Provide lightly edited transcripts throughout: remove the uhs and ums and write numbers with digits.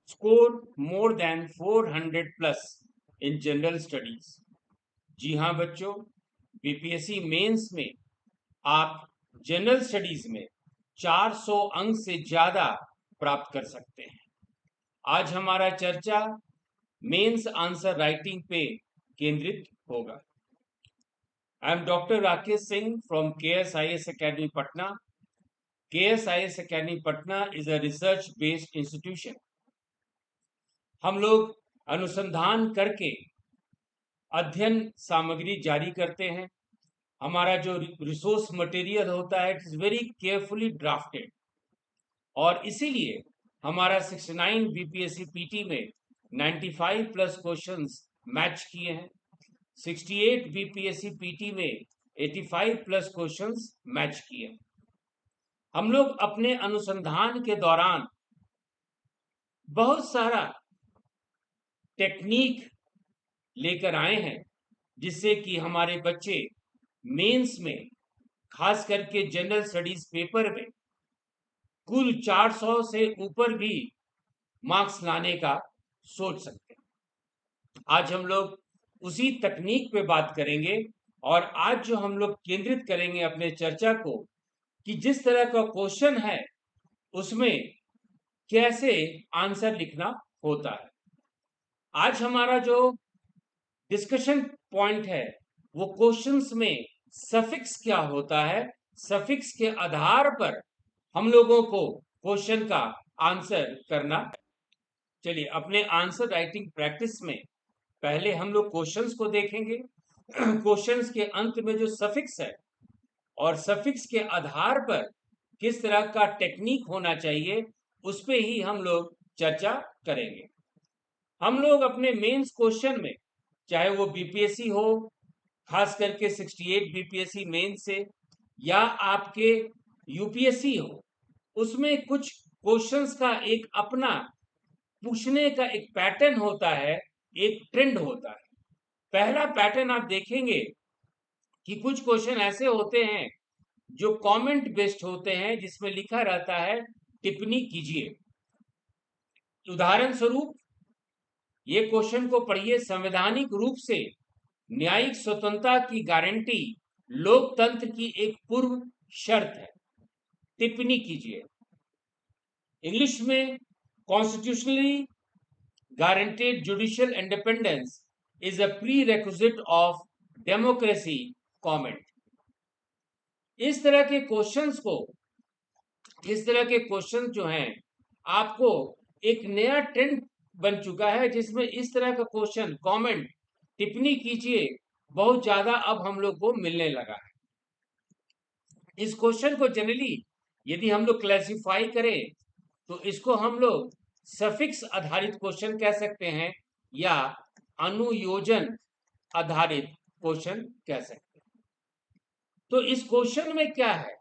scored more than 400 plus in general studies. जी हाँ बच्चों, BPSC mains में आप जनरल स्टडीज में 400 अंक से ज्यादा प्राप्त कर सकते हैं। आज हमारा चर्चा मेंस आंसर राइटिंग पे केंद्रित होगा। I am doctor Rakesh Singh from KSIS Academy Patna. KSIS Academy Patna is a research based institution. हम लोग अनुसंधान करके अध्ययन सामग्री जारी करते हैं। हमारा जो रिसोर्स मटेरियल होता है it is very carefully drafted, और इसीलिए हमारा 69 बीपीएससी पीटी में 95 प्लस क्वेश्चंस मैच किए हैं। 68 बीपीएससी पीटी में 85 प्लस क्वेश्चंस मैच किए हैं। हम लोग अपने अनुसंधान के दौरान बहुत सारा टेक्निक लेकर आए हैं जिससे कि हमारे बच्चे मेंस में, खास करके जनरल स्टडीज पेपर में, कुल 400 से ऊपर भी मार्क्स लाने का सोच सकते हैं। आज हम लोग उसी तकनीक पे बात करेंगे, और आज जो हम लोग केंद्रित करेंगे अपने चर्चा को कि जिस तरह का क्वेश्चन है उसमें कैसे आंसर लिखना होता है। आज हमारा जो डिस्कशन पॉइंट है वो क्वेश्चंस में सफिक्स क्या होता है, सफिक्स के आधार पर हम लोगों को क्वेश्चन का आंसर करना। चलिए अपने आंसर राइटिंग प्रैक्टिस में पहले हम लोग क्वेश्चंस को देखेंगे। क्वेश्चंस के अंत में जो सफिक्स है और सफिक्स के आधार पर किस तरह का टेक्निक होना चाहिए उस पे ही हम लोग चर्चा करेंगे। हम लोग अपने मेंस क्वेश्चन में, चाहे वो बीपीएससी हो, खास करके 68 बीपीएससी मेंस से, या आपके यूपीएससी हो, उसमें कुछ क्वेश्चंस का एक अपना पूछने का एक पैटर्न होता है, एक ट्रेंड होता है। पहला पैटर्न आप देखेंगे कि कुछ क्वेश्चन ऐसे होते हैं जो कमेंट बेस्ड होते हैं, जिसमें लिखा रहता है टिप्पणी कीजिए। उदाहरण स्वरूप ये क्वेश्चन को पढ़िए, संवैधानिक रूप से न्यायिक स्वतंत्रता की गारंटी लोकतंत्र की एक पूर्व शर्त है, टिप्पणी कीजिए। इंग्लिश में constitutionally guaranteed judicial independence is a pre requisite of democracy, comment. इस तरह के क्वेश्चंस को, इस तरह के क्वेश्चन जो हैं, आपको एक नया ट्रेंड बन चुका है जिसमें इस तरह का क्वेश्चन, कमेंट, टिप्पणी कीजिए, बहुत ज्यादा अब हम लोग को मिलने लगा है। इस क्वेश्चन को जनरली यदि हम लोग क्लासिफाई करें तो इसको हम लोग सफिक्स आधारित क्वेश्चन कह सकते हैं या अनुयोजन आधारित क्वेश्चन कह सकते हैं। तो इस क्वेश्चन में क्या है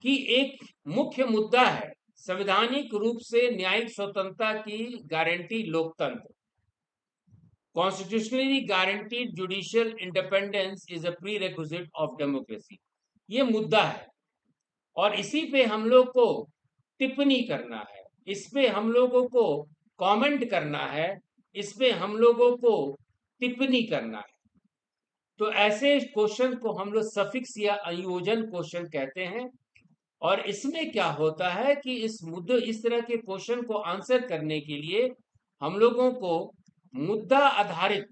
कि एक मुख्य मुद्दा है संवैधानिक रूप से न्यायिक स्वतंत्रता की गारंटी लोकतंत्र, constitutionally guaranteed judicial independence is a pre requisite of democracy. ये मुद्दा है और इसी पे हम लोग को टिप्पणी करना है, इस पे हम लोगों को कमेंट करना है, इस पे हम लोगों को टिप्पणी करना है। तो ऐसे क्वेश्चन को हम लोग सफिक्स या संयोजन क्वेश्चन कहते हैं। और इसमें क्या होता है कि इस मुद्दे, इस तरह के क्वेश्चन को आंसर करने के लिए हम लोगों को मुद्दा आधारित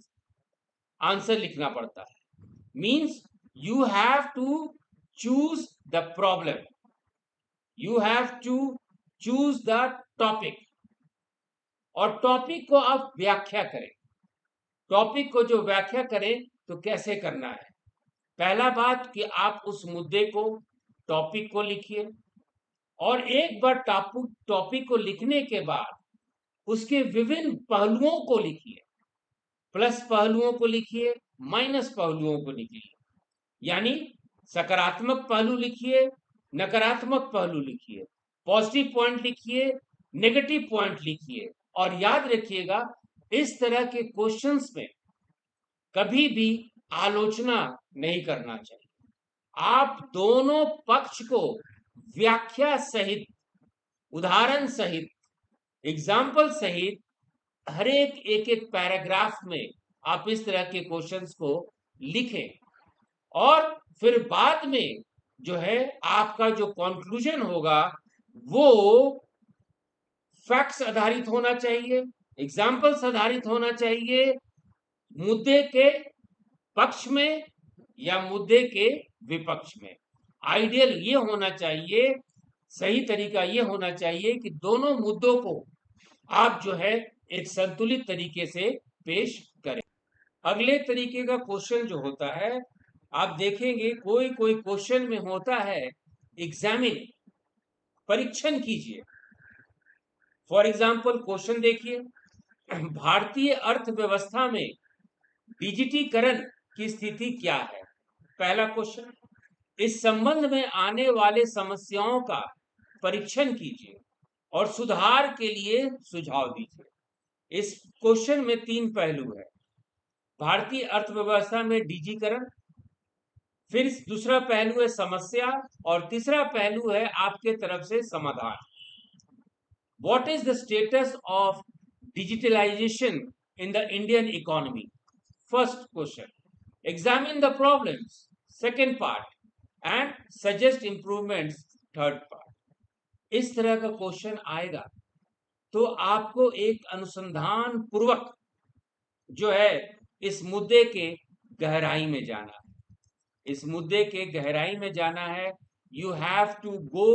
आंसर लिखना पड़ता है। Means you have to choose the problem, you have to choose the topic, और टॉपिक को आप व्याख्या करें। टॉपिक को जो व्याख्या करें तो कैसे करना है, पहला बात कि आप उस मुद्दे को, टॉपिक को लिखिए, और एक बार टॉपिक को लिखने के बाद उसके विभिन्न पहलुओं को लिखिए। प्लस पहलुओं को लिखिए, माइनस पहलुओं को लिखिए, यानी सकारात्मक पहलू लिखिए, नकारात्मक पहलू लिखिए, पॉजिटिव पॉइंट लिखिए, नेगेटिव पॉइंट लिखिए। और याद रखिएगा, इस तरह के क्वेश्चंस में कभी भी आलोचना नहीं करना चाहिए। आप दोनों पक्ष को व्याख्या सहित, उदाहरण सहित एग्जाम्पल सहित हर एक पैराग्राफ में आप इस तरह के क्वेश्चंस को लिखें, और फिर बाद में जो है आपका जो कंक्लूजन होगा वो फैक्ट्स आधारित होना चाहिए, एग्जाम्पल्स आधारित होना चाहिए, मुद्दे के पक्ष में या मुद्दे के विपक्ष में। आइडियल ये होना चाहिए, सही तरीका ये होना चाहिए कि दोनों मुद्दों को आप जो है एक संतुलित तरीके से पेश करें। अगले तरीके का क्वेश्चन जो होता है, आप देखेंगे कोई कोई क्वेश्चन में होता है एग्जामिन, परीक्षण कीजिए। फॉर एग्जाम्पल क्वेश्चन देखिए, भारतीय अर्थव्यवस्था में डिजिटीकरण की स्थिति क्या है? पहला क्वेश्चन। इस संबंध में आने वाले समस्याओं का परीक्षण कीजिए और सुधार के लिए सुझाव दीजिए। इस क्वेश्चन में 3 पहलू है, भारतीय अर्थव्यवस्था में डिजिटीकरण, फिर दूसरा पहलू है समस्या, और तीसरा पहलू है आपके तरफ से समाधान। What is the status of digitalization in the Indian economy? First question. Examine the problems. Second part. And suggest improvements. Third part. इस तरह का क्वेश्चन आएगा तो आपको एक अनुसंधान पूर्वक जो है इस मुद्दे के गहराई में जाना है, इस मुद्दे के गहराई में जाना है। You have to go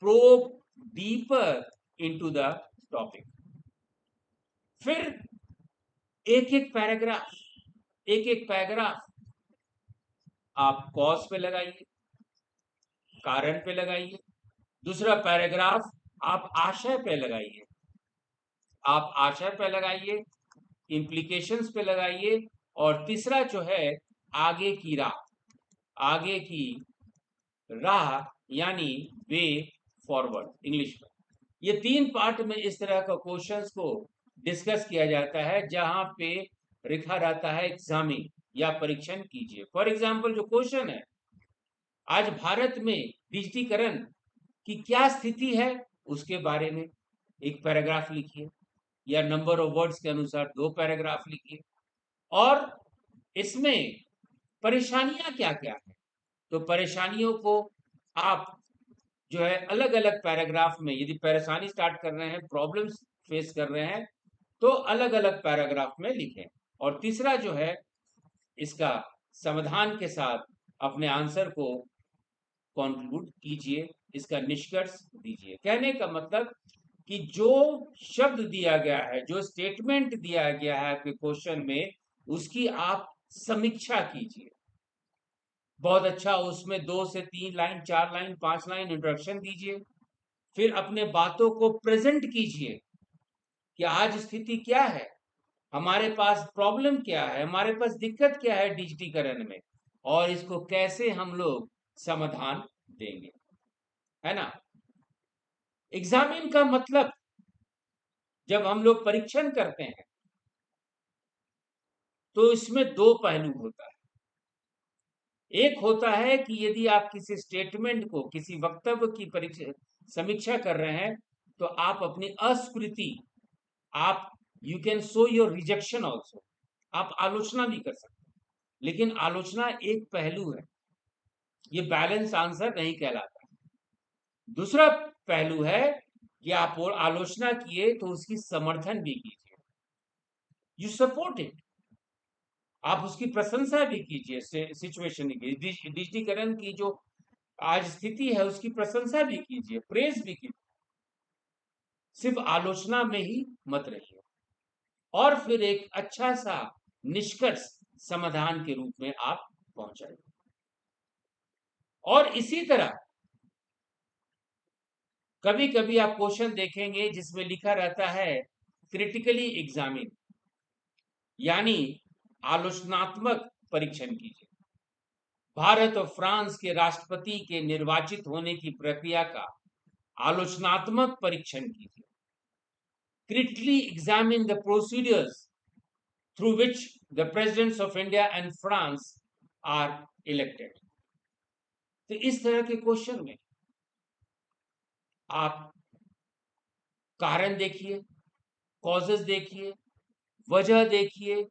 probe deeper into the topic. फिर एक एक पैराग्राफ आप कॉज पे लगाइए, कारण पे लगाइए। दूसरा पैराग्राफ आप आशय पे लगाइए, आप आशय पे लगाइए, इंप्लीकेशंस पे लगाइए, और तीसरा जो है आगे की राह, आगे की राह यानी वे फॉरवर्ड इंग्लिश में। ये 3 पार्ट में इस तरह का क्वेश्चंस को डिस्कस किया जाता है, जहां पे लिखा रहता है एग्जामिन या परीक्षण कीजिए। फॉर एग्जाम्पल जो क्वेश्चन है, आज भारत में डिजिटीकरण की क्या स्थिति है उसके बारे में एक पैराग्राफ लिखिए, या नंबर ऑफ वर्ड्स के अनुसार 2 पैराग्राफ लिखिए, और इसमें परेशानियां क्या क्या है, तो परेशानियों को आप जो है अलग अलग पैराग्राफ में, यदि परेशानी स्टार्ट कर रहे हैं, प्रॉब्लम्स फेस कर रहे हैं, तो अलग अलग पैराग्राफ में लिखें, और तीसरा जो है इसका समाधान के साथ अपने आंसर को कंक्लूड कीजिए, इसका निष्कर्ष दीजिए। कहने का मतलब कि जो शब्द दिया गया है, जो स्टेटमेंट दिया गया है आपके क्वेश्चन में, उसकी आप समीक्षा कीजिए। बहुत अच्छा, उसमें 2 से 3 लाइन, 4 लाइन, 5 लाइन इंट्रोडक्शन दीजिए, फिर अपने बातों को प्रेजेंट कीजिए कि आज स्थिति क्या है, हमारे पास प्रॉब्लम क्या है, हमारे पास दिक्कत क्या है डिजिटीकरण में, और इसको कैसे हम लोग समाधान देंगे, है ना। एग्जामिन का मतलब, जब हम लोग परीक्षण करते हैं तो इसमें 2 पहलू होता है। एक होता है कि यदि आप किसी स्टेटमेंट को, किसी वक्तव्य की परीक्षा समीक्षा कर रहे हैं, तो आप अपनी अस्वीकृति, आप you can show your rejection also, आप आलोचना भी कर सकते हैं, लेकिन आलोचना एक पहलू है, ये बैलेंस आंसर नहीं कहलाता। दूसरा पहलू है कि आप आलोचना किए तो उसकी समर्थन भी कीजिए, यू सपोर्ट इट, आप उसकी प्रशंसा भी कीजिए, सिचुएशन की, डिजिटीकरण की जो आज स्थिति है उसकी प्रशंसा भी कीजिए, प्रेज भी कीजिए, सिर्फ आलोचना में ही मत रहिए, और फिर एक अच्छा सा निष्कर्ष समाधान के रूप में आप पहुंचाइए। और इसी तरह कभी कभी आप क्वेश्चन देखेंगे जिसमें लिखा रहता है क्रिटिकली एग्जामिन, यानी आलोचनात्मक परीक्षण कीजिए। भारत और फ्रांस के राष्ट्रपति के निर्वाचित होने की प्रक्रिया का आलोचनात्मक परीक्षण कीजिए। Critically examine the procedures through which the presidents of India and France are elected. तो इस तरह के क्वेश्चन में आप कारण देखिए, कॉजेस देखिए, वजह देखिए,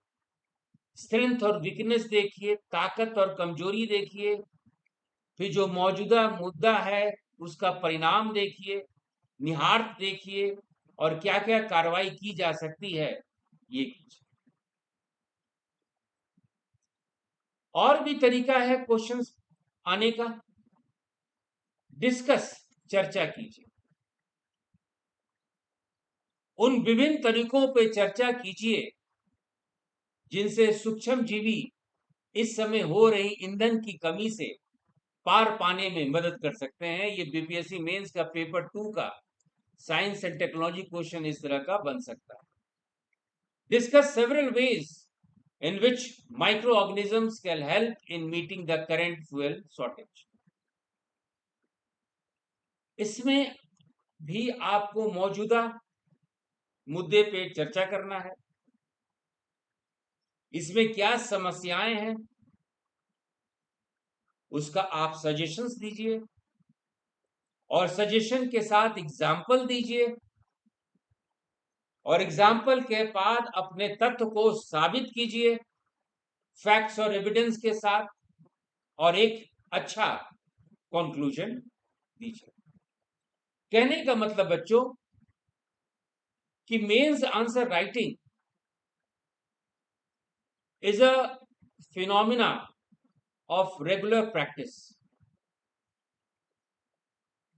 स्ट्रेंथ और वीकनेस देखिए, ताकत और कमजोरी देखिए, फिर जो मौजूदा मुद्दा है उसका परिणाम देखिए, निहार्थ देखिए, और क्या क्या कार्रवाई की जा सकती है ये कीजिए। और भी तरीका है क्वेश्चंस आने का। डिस्कस, चर्चा कीजिए, उन विभिन्न तरीकों पे चर्चा कीजिए जिनसे सूक्ष्म जीवी इस समय हो रही ईंधन की कमी से पार पाने में मदद कर सकते हैं। ये बीपीएससी मेंस का पेपर 2 का साइंस एंड टेक्नोलॉजी क्वेश्चन इस तरह का बन सकता है। Discuss several ways in which microorganisms can help in meeting the current fuel shortage. इसमें भी आपको मौजूदा मुद्दे पे चर्चा करना है, इसमें क्या समस्याएं हैं उसका आप सजेशंस दीजिए, और सजेशन के साथ एग्जाम्पल दीजिए, और एग्जाम्पल के बाद अपने तथ्य को साबित कीजिए फैक्ट्स और एविडेंस के साथ, और एक अच्छा कंक्लूजन दीजिए। कहने का मतलब बच्चों कि mains answer writing is a phenomena of regular practice.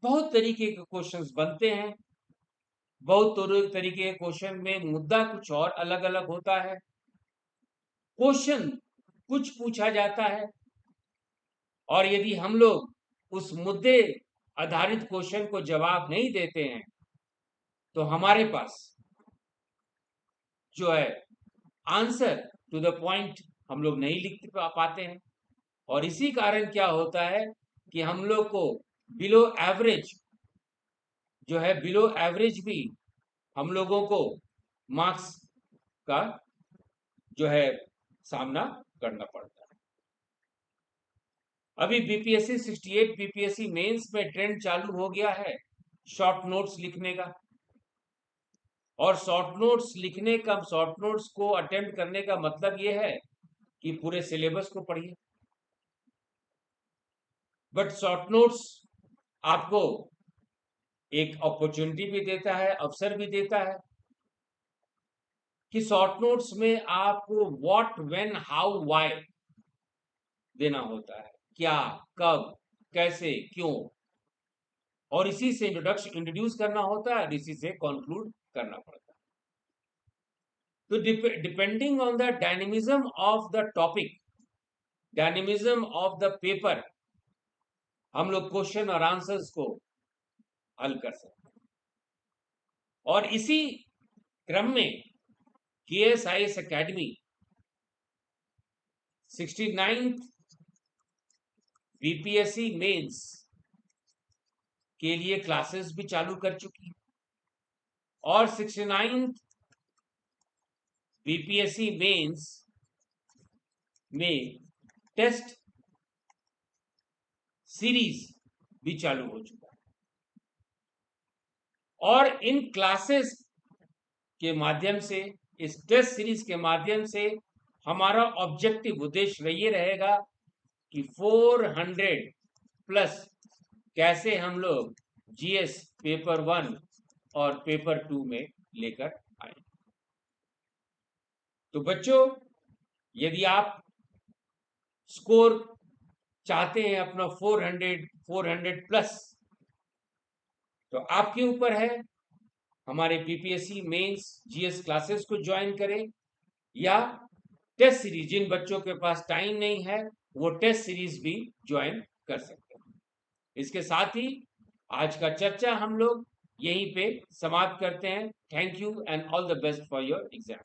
बहुत तरीके के क्वेश्चंस बनते हैं, बहुत तरीके के क्वेश्चन में मुद्दा कुछ और अलग अलग होता है, क्वेश्चन कुछ पूछा जाता है, और यदि हम लोग उस मुद्दे आधारित क्वेश्चन को जवाब नहीं देते हैं तो हमारे पास जो है आंसर टू द पॉइंट हम लोग नहीं लिख पाते हैं, और इसी कारण क्या होता है कि हम लोग को बिलो एवरेज जो है, बिलो एवरेज भी हम लोगों को मार्क्स का जो है सामना करना पड़ता है। अभी बीपीएससी 68 बीपीएससी मेंस में ट्रेंड चालू हो गया है शॉर्ट नोट्स लिखने का, और शॉर्ट नोट्स लिखने का, शॉर्ट नोट्स को अटेम्प्ट करने का मतलब ये है कि पूरे सिलेबस को पढ़िए, बट शॉर्ट नोट्स आपको एक अपॉर्चुनिटी भी देता है, अवसर भी देता है कि शॉर्ट नोट्स में आपको व्हाट, व्हेन, हाउ, व्हाई देना होता है, क्या, कब, कैसे, क्यों, और इसी से इंट्रोड्यूस करना होता है, इसी से कंक्लूड करना पड़ता है। तो depending on the dynamism of the topic, dynamism of the paper, हम लोग क्वेश्चन और आंसर्स को हल कर सकते हैं। और इसी क्रम में KSIS academy 69th BPSC mains के लिए क्लासेस भी चालू कर चुकी है, और 69th बीपीएससी मेंस में टेस्ट सीरीज भी चालू हो चुका है, और इन क्लासेस के माध्यम से, इस टेस्ट सीरीज के माध्यम से हमारा ऑब्जेक्टिव उद्देश्य ये रहेगा कि 400 प्लस कैसे हम लोग जीएस पेपर 1 और पेपर 2 में लेकर आए। तो बच्चों, यदि आप स्कोर चाहते हैं अपना 400 प्लस, तो आपके ऊपर है, हमारे बीपीएससी मेंस जीएस क्लासेस को ज्वाइन करें, या टेस्ट सीरीज, जिन बच्चों के पास टाइम नहीं है वो टेस्ट सीरीज भी ज्वाइन कर सकते हैं। इसके साथ ही आज का चर्चा हम लोग यहीं पे समाप्त करते हैं। Thank you and all the best for your exam.